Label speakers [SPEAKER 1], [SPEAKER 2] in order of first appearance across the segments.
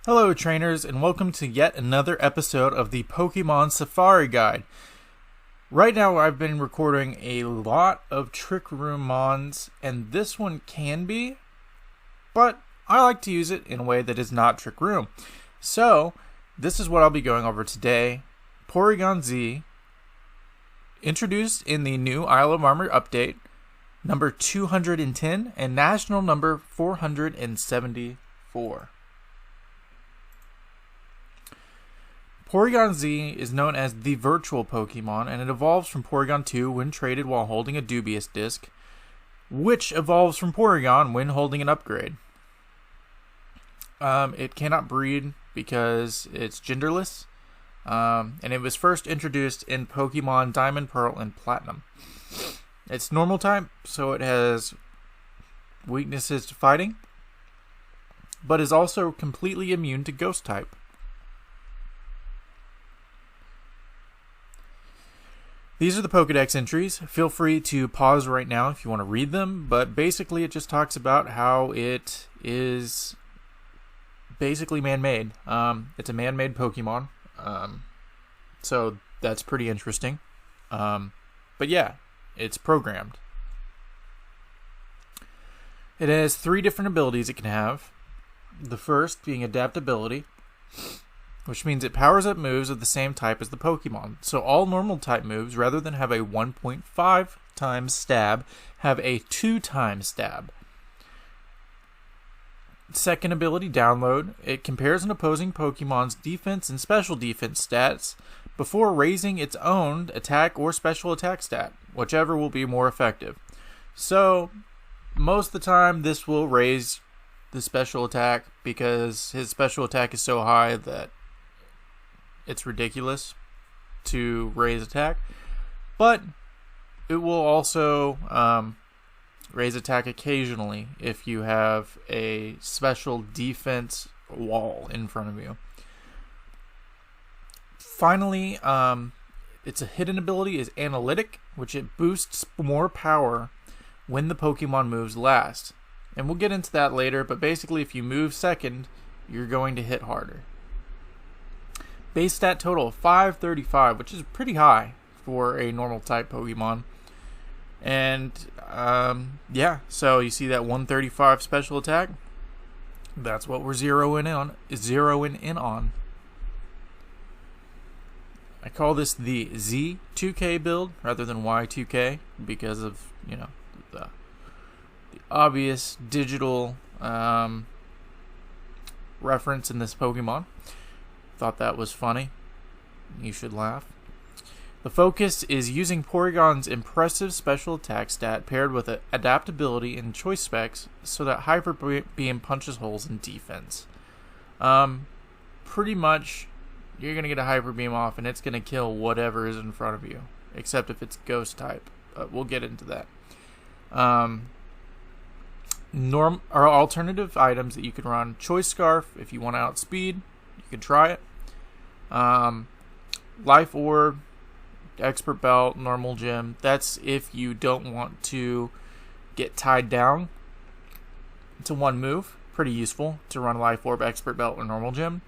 [SPEAKER 1] Hello trainers, and welcome to yet another episode of the Pokemon Safari Guide. Right now I've been recording a lot of Trick Room Mons, and this one can be, but I like to use it in a way that is not Trick Room. So, this is what I'll be going over today. Porygon-Z, introduced in the new Isle of Armor update, number 210, and national number 474. Porygon-Z is known as the virtual Pokemon, and it evolves from Porygon 2 when traded while holding a dubious disc, which evolves from Porygon when holding an upgrade. It cannot breed because it's genderless, and it was first introduced in Pokemon Diamond, Pearl, and Platinum. It's normal type, so it has weaknesses to fighting, but is also completely immune to ghost type. These are the Pokedex entries. Feel free to pause right now if you want to read them, but basically it just talks about how it is basically man-made. It's a man-made Pokemon, so that's pretty interesting. But yeah, it's programmed. It has 3 different abilities it can have. The first being adaptability, which means it powers up moves of the same type as the Pokemon. So all normal type moves, rather than have a 1.5 times stab, have a 2 times stab. Second ability, download. It compares an opposing Pokemon's defense and special defense stats before raising its own attack or special attack stat, whichever will be more effective. So most of the time this will raise the special attack because his special attack is so high that it's ridiculous to raise attack, but it will also raise attack occasionally if you have a special defense wall in front of you. Finally, its a hidden ability is analytic, which it boosts more power when the Pokemon moves last. And we'll get into that later, but basically if you move second, you're going to hit harder. Base stat total of 535, which is pretty high for a normal type Pokemon. And yeah, so you see that 135 special attack. That's what we're zeroing in on. I call this the Z2K build rather than Y2K because of, you know, the obvious digital reference in this Pokemon. Thought that was funny. You should laugh. The focus is using Porygon's impressive special attack stat paired with adaptability and choice specs so that Hyper Beam punches holes in defense. Pretty much, you're going to get a Hyper Beam off and it's going to kill whatever is in front of you, except if it's ghost type. We'll get into that. Alternative items that you can run. Choice Scarf if you want to outspeed. You can try it. Life Orb, Expert Belt, Normal Gym. That's if you don't want to get tied down to one move. Pretty useful to run Life Orb, Expert Belt, or Normal Gym.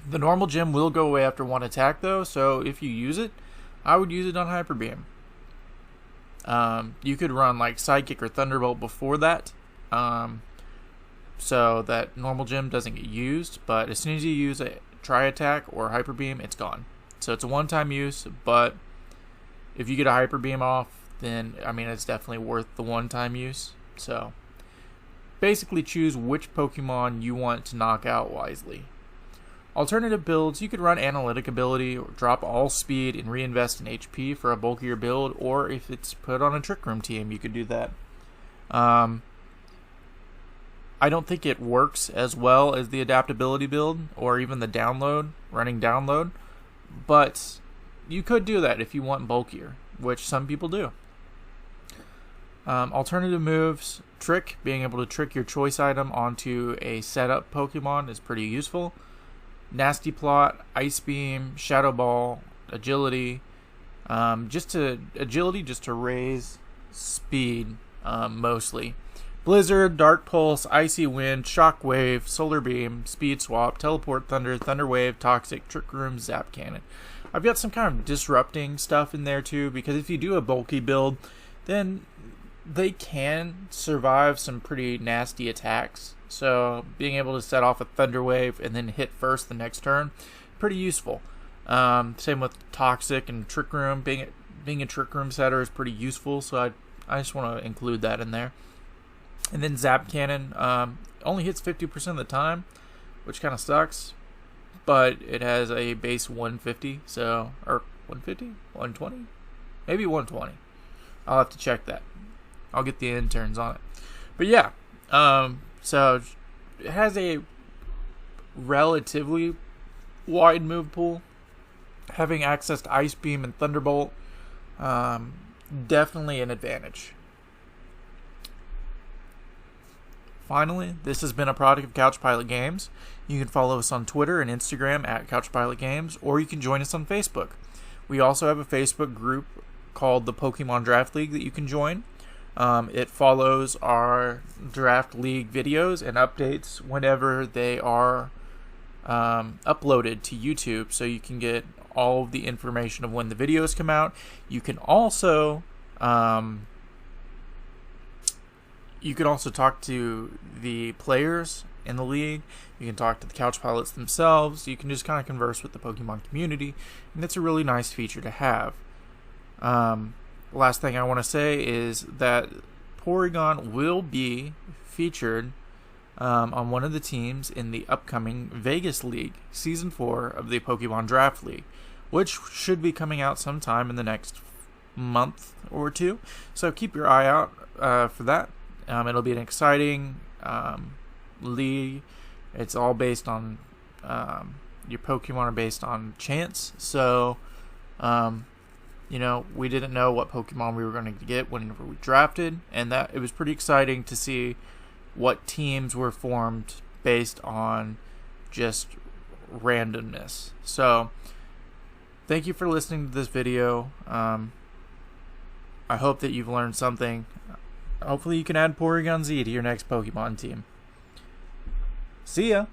[SPEAKER 1] The Normal Gym will go away after one attack though, so if you use it, I would use it on Hyper Beam. You could run like Psychic or Thunderbolt before that. So that Normal Gym doesn't get used, but as soon as you use a Tri-Attack or Hyper Beam, it's gone. So it's a one-time use, but if you get a Hyper Beam off, then, I mean, it's definitely worth the one-time use. So basically choose which Pokemon you want to knock out wisely. Alternative builds, you could run Analytic ability, or drop all speed and reinvest in HP for a bulkier build, or if it's put on a Trick Room team, you could do that. I don't think it works as well as the adaptability build or even the download, running download, but you could do that if you want bulkier, which some people do. Alternative moves, Trick, being able to trick your choice item onto a setup Pokemon is pretty useful. Nasty Plot, Ice Beam, Shadow Ball, Agility, just to raise speed mostly. Blizzard, Dark Pulse, Icy Wind, Shockwave, Solar Beam, Speed Swap, Teleport Thunder, Thunder Wave, Toxic, Trick Room, Zap Cannon. I've got some kind of disrupting stuff in there too, because if you do a bulky build, then they can survive some pretty nasty attacks. So being able to set off a Thunder Wave and then hit first the next turn, pretty useful. Same with Toxic and Trick Room. Being a Trick Room setter is pretty useful, so I just want to include that in there. And then Zap Cannon only hits 50% of the time, which kind of sucks. But it has a base 150, or 150? 120? Maybe 120. I'll have to check that. I'll get the interns on it. But yeah, so it has a relatively wide move pool. Having access to Ice Beam and Thunderbolt, definitely an advantage. Finally, this has been a product of Couch Pilot Games. You can follow us on Twitter and Instagram at Couch Pilot Games, or you can join us on Facebook. We also have a Facebook group called the Pokemon Draft League that you can join. It follows our Draft League videos and updates whenever they are uploaded to YouTube, so you can get all of the information of when the videos come out. You can also talk to the players in the league. You can talk to the Couch Pilots themselves. You can just kind of converse with the Pokemon community, and it's a really nice feature to have. Last thing I want to say is that Porygon will be featured on one of the teams in the upcoming Vegas League, Season 4 of the Pokemon Draft League, which should be coming out sometime in the next month or two. So keep your eye out for that. It'll be an exciting league. It's all based on your Pokemon are based on chance. So, we didn't know what Pokemon we were going to get whenever we drafted, and that it was pretty exciting to see what teams were formed based on just randomness. So, thank you for listening to this video. I hope that you've learned something. Hopefully you can add Porygon-Z to your next Pokemon team. See ya!